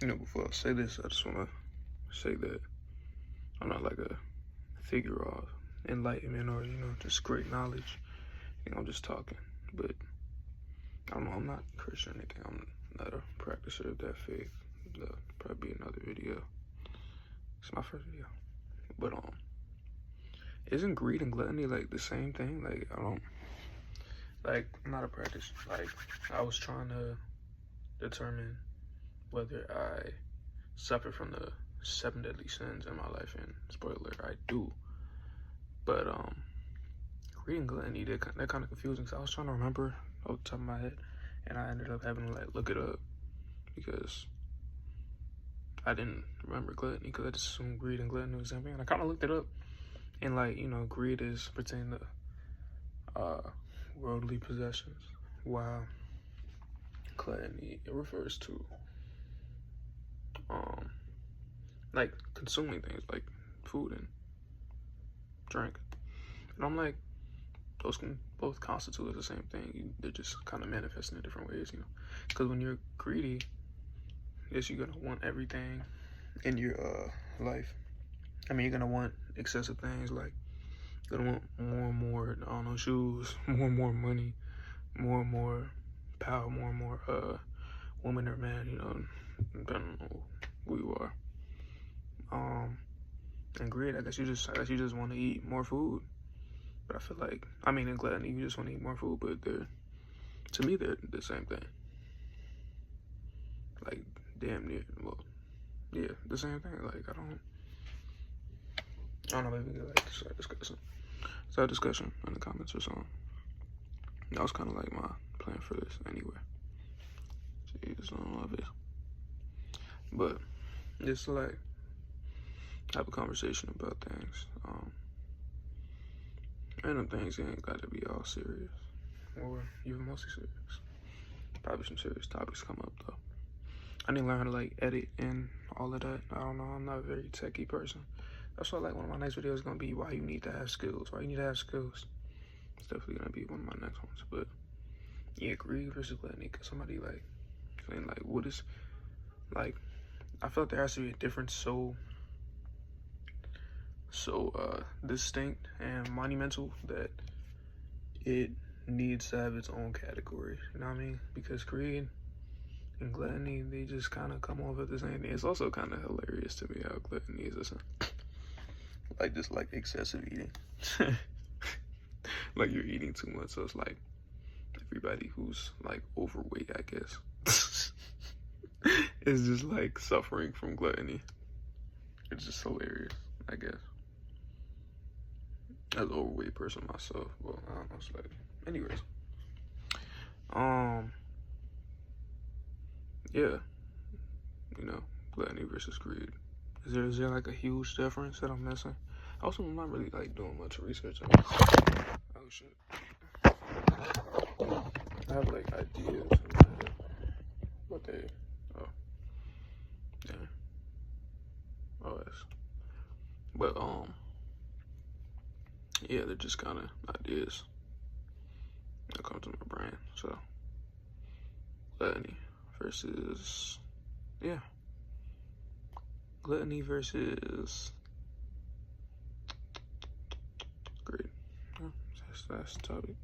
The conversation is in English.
Before I say this, I just want to say that I'm not like a figure of enlightenment or, just great knowledge. I'm just talking. But I don't know, I'm not Christian or anything. I'm not a practitioner of that faith. That'll probably be another video. It's my first video. But isn't greed and gluttony like the same thing? I'm not a practitioner. Like, I was trying to determine whether I suffer from the 7 deadly sins in my life, and spoiler, I do. But greed and gluttony, they're kind of confusing. So I was trying to remember off the top of my head, and I ended up having to look it up because I didn't remember gluttony because I just assumed greed and gluttony was the same thing. And I kind of looked it up, and greed is pertaining to worldly possessions, while gluttony, it refers to consuming things like food and drink. And I'm like, those can both constitute the same thing. They're just kind of manifesting in different ways, because when you're greedy, yes, you're gonna want everything in your life. I mean, you're gonna want excessive things, like you're gonna want more and more, I don't know, shoes, more and more money, more and more power, more and more woman or man, depending on who you are. And greed, I guess you just want to eat more food. But I feel like, in gluttony, you just want to eat more food, but to me, they're the same thing. Like, damn near, well, yeah, the same thing. Like, I don't know, maybe we could start discussion in the comments or something. That was kind of like my plan for this anyway. Jeez, I don't love it. But just have a conversation about things. Random things ain't got to be all serious or even mostly serious. Probably some serious topics come up though. I need to learn how to edit and all of that. I don't know, I'm not a very techie person. That's why one of my next videos is gonna be why you need to have skills. Why you need to have skills. It's definitely gonna be one of my next ones. But yeah, greed versus gluttony. Cause somebody saying what is I felt there has to be a difference so distinct and monumental that it needs to have its own category. You know what I mean? Because greed and gluttony, they just kind of come off at the same thing. It's also kind of hilarious to me how gluttony is just excessive eating. Like you're eating too much, so it's like everybody who's overweight, I guess, is just suffering from gluttony. It's just hilarious, I guess. As an overweight person myself, well, I don't know, slightly. Anyways, yeah, gluttony versus greed. Is there a huge difference that I'm missing? Also, I'm not really doing much research on this. Oh shit. I have ideas in my head, but but yeah, they're just kind of ideas that come to my brain. So gluttony versus greed. That's the topic.